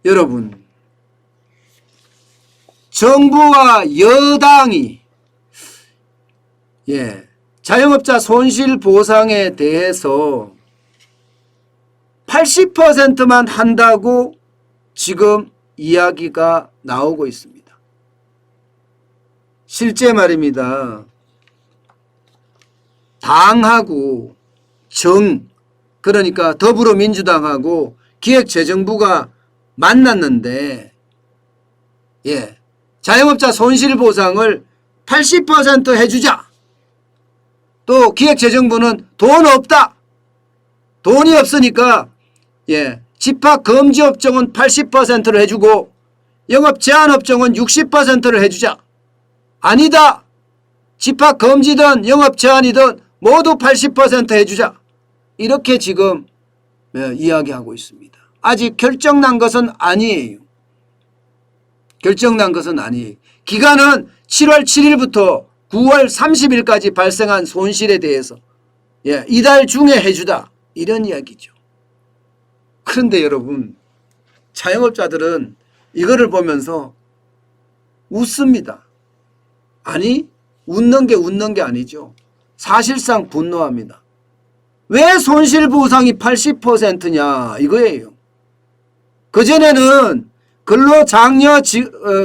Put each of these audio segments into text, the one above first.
여러분, 정부와 여당이 자영업자 손실보상에 대해서 80%만 한다고 지금 이야기가 나오고 있습니다. 실제 말입니다. 당하고 그러니까 더불어민주당하고 기획재정부가 만났는데 자영업자 손실보상을 80% 해주자. 또 기획재정부는 돈 없다. 돈이 없으니까 집합금지업종은 80%를 해주고 영업제한업종은 60%를 해주자. 아니다. 집합금지든 영업제한이든 모두 80% 해주자. 이렇게 지금 이야기하고 있습니다. 아직 결정난 것은 아니에요. 결정난 것은 아니에요. 기간은 7월 7일부터 9월 30일까지 발생한 손실에 대해서 이달 중에 해주다. 이런 이야기죠. 그런데 여러분, 자영업자들은 이거를 보면서 웃습니다. 아니, 웃는 게 아니죠. 사실상 분노합니다. 왜 손실보상이 80%냐 이거예요. 그전에는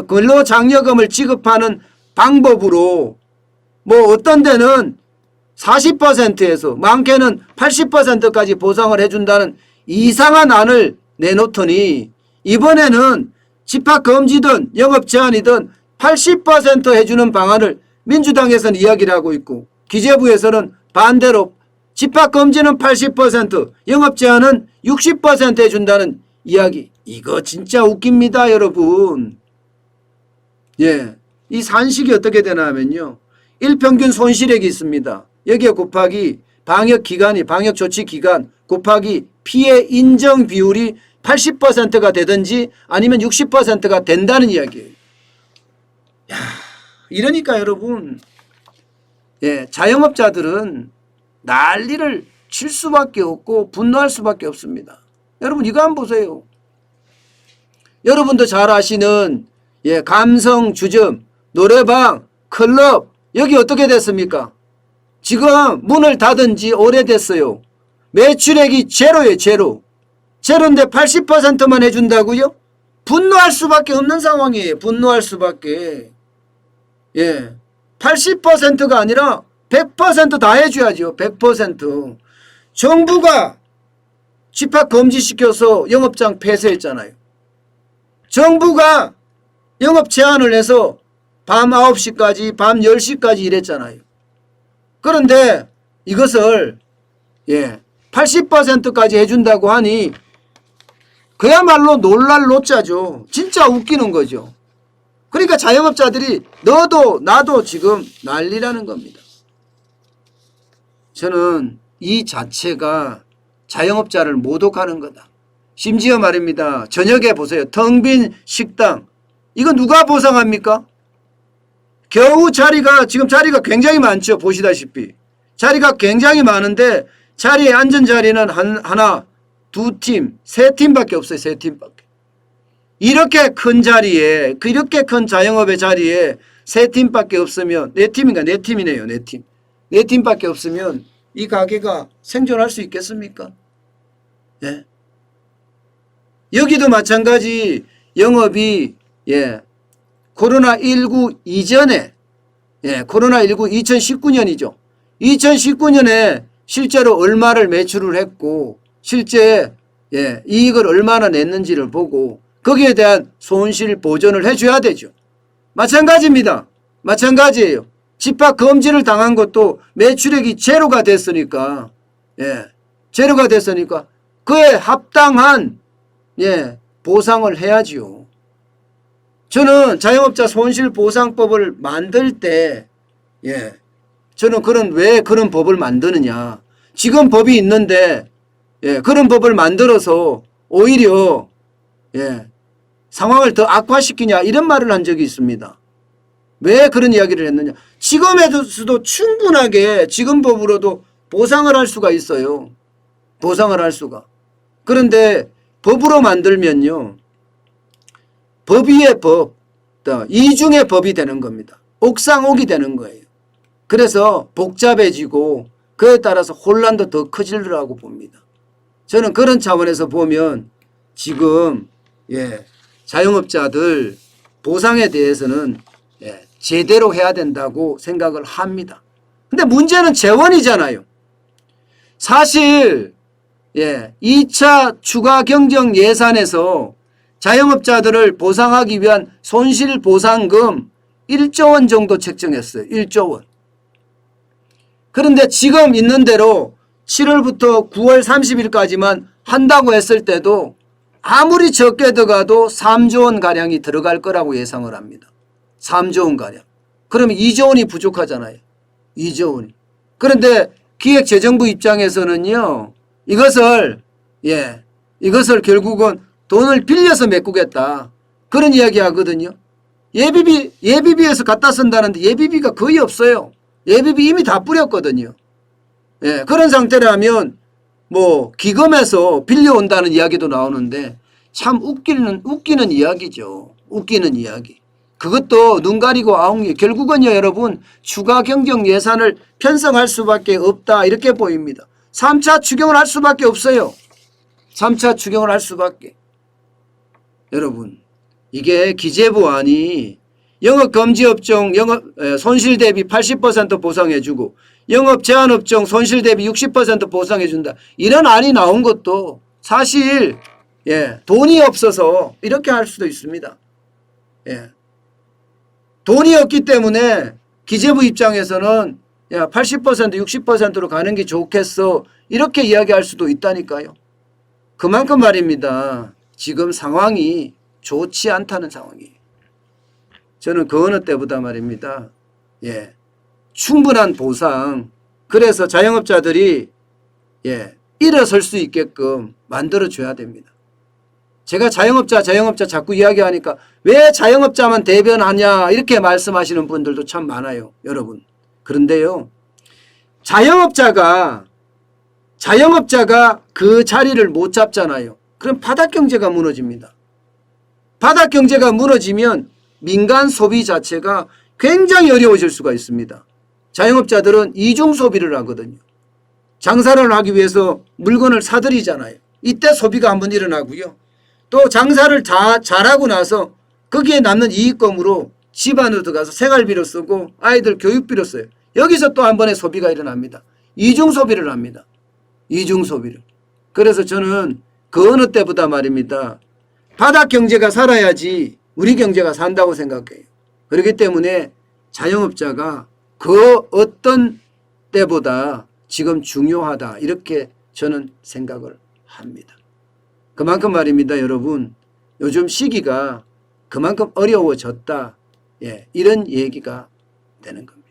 근로장려금을 지급하는 방법으로 어떤 데는 40%에서 많게는 80%까지 보상을 해준다는 이상한 안을 내놓더니 이번에는 집합금지든 영업제한이든 80% 해주는 방안을 민주당에서는 이야기를 하고 있고 기재부에서는 반대로 집합금지는 80%, 영업제한은 60% 해준다는 이야기. 이거 진짜 웃깁니다, 여러분. 이 산식이 어떻게 되나 하면요. 일평균 손실액이 있습니다. 여기에 곱하기 방역조치기간 곱하기 피해 인정 비율이 80%가 되든지 아니면 60%가 된다는 이야기예요. 이러니까 여러분, 자영업자들은 난리를 칠 수밖에 없고 분노할 수밖에 없습니다. 여러분 이거 한번 보세요. 여러분도 잘 아시는 감성 주점, 노래방, 클럽 여기 어떻게 됐습니까? 지금 문을 닫은 지 오래됐어요. 매출액이 제로예요. 제로인데 80%만 해준다고요? 분노할 수밖에 없는 상황이에요. 분노할 수밖에. 80%가 아니라 100% 다 해줘야죠. 100%. 정부가 집합 금지시켜서 영업장 폐쇄했잖아요. 정부가 영업 제한을 해서 밤 9시까지 밤 10시까지 일했잖아요. 그런데 이것을 80%까지 해준다고 하니 그야말로 놀랄 노짜죠. 진짜 웃기는 거죠. 그러니까 자영업자들이 너도 나도 지금 난리라는 겁니다. 저는 이 자체가 자영업자를 모독하는 거다. 심지어 말입니다. 저녁에 보세요. 텅 빈 식당. 이거 누가 보상합니까? 겨우 지금 자리가 굉장히 많죠. 보시다시피. 자리가 굉장히 많은데 자리에 앉은 자리는 하나, 두 팀, 세 팀밖에 없어요. 세 팀밖에. 이렇게 큰 자리에, 이렇게 큰 자영업의 자리에 세 팀밖에 없으면, 네 팀인가? 네 팀이네요. 네 팀. 네 팀밖에 없으면 이 가게가 생존할 수 있겠습니까? 여기도 마찬가지 영업이 코로나19 이전에 코로나19 2019년이죠. 2019년에 실제로 얼마를 매출을 했고 실제 이익을 얼마나 냈는지를 보고 거기에 대한 손실 보전을 해줘야 되죠. 마찬가지입니다. 마찬가지예요. 집합 금지를 당한 것도 매출액이 제로가 됐으니까 제로가 됐으니까 그에 합당한 보상을 해야지요. 저는 자영업자 손실보상법을 만들 때 저는 왜 그런 법을 만드느냐. 지금 법이 있는데 그런 법을 만들어서 오히려 상황을 더 악화시키냐 이런 말을 한 적이 있습니다. 왜 그런 이야기를 했느냐. 지금에서도 충분하게 지금 법으로도 보상을 할 수가 있어요. 보상을 할 수가. 그런데 법으로 만들면요. 법 위의 법, 또 이중의 법이 되는 겁니다. 옥상옥이 되는 거예요. 그래서 복잡해지고 그에 따라서 혼란도 더 커지리라고 봅니다. 저는 그런 차원에서 보면 지금 자영업자들 보상에 대해서는 제대로 해야 된다고 생각을 합니다. 근데 문제는 재원이잖아요. 사실 2차 추가 경정 예산에서 자영업자들을 보상하기 위한 손실보상금 1조 원 정도 책정했어요. 1조 원. 그런데 지금 있는 대로 7월부터 9월 30일까지만 한다고 했을 때도 아무리 적게 들어가도 3조 원가량이 들어갈 거라고 예상을 합니다. 3조 원가량. 그러면 2조 원이 부족하잖아요. 2조 원이. 그런데 기획재정부 입장에서는요. 이것을 결국은 돈을 빌려서 메꾸겠다. 그런 이야기 하거든요. 예비비에서 갖다 쓴다는데 예비비가 거의 없어요. 예비비 이미 다 뿌렸거든요. 그런 상태라면 뭐 기금에서 빌려온다는 이야기도 나오는데 참 웃기는 이야기죠. 웃기는 이야기. 그것도 눈 가리고 아웅이 결국은요 여러분 추가 경정 예산을 편성할 수밖에 없다 이렇게 보입니다. 3차 추경을 할 수밖에 없어요. 3차 추경을 할 수밖에. 여러분 이게 기재부안이 영업금지업종 손실 대비 80% 보상해주고 영업제한업종 손실 대비 60% 보상해준다. 이런 안이 나온 것도 사실 돈이 없어서 이렇게 할 수도 있습니다. 돈이 없기 때문에 기재부 입장에서는 80% 60%로 가는 게 좋겠어 이렇게 이야기할 수도 있다니까요. 그만큼 말입니다. 지금 상황이 좋지 않다는 상황이에요. 저는 그 어느 때보다 말입니다. 충분한 보상 그래서 자영업자들이 일어설 수 있게끔 만들어줘야 됩니다. 제가 자영업자 자꾸 이야기하니까 왜 자영업자만 대변하냐 이렇게 말씀하시는 분들도 참 많아요. 여러분. 그런데요. 자영업자가 그 자리를 못 잡잖아요. 그럼 바닥경제가 무너집니다. 바닥경제가 무너지면 민간 소비 자체가 굉장히 어려워질 수가 있습니다. 자영업자들은 이중 소비를 하거든요. 장사를 하기 위해서 물건을 사들이잖아요. 이때 소비가 한번 일어나고요. 또 장사를 잘하고 나서 거기에 남는 이익금으로 집 안으로 들어가서 생활비로 쓰고 아이들 교육비로 써요. 여기서 또 한 번의 소비가 일어납니다. 이중 소비를 합니다. 이중 소비를. 그래서 저는 그 어느 때보다 말입니다. 바닥 경제가 살아야지 우리 경제가 산다고 생각해요. 그렇기 때문에 자영업자가 그 어떤 때보다 지금 중요하다 이렇게 저는 생각을 합니다. 그만큼 말입니다. 여러분 요즘 시기가 그만큼 어려워졌다. 이런 얘기가 되는 겁니다.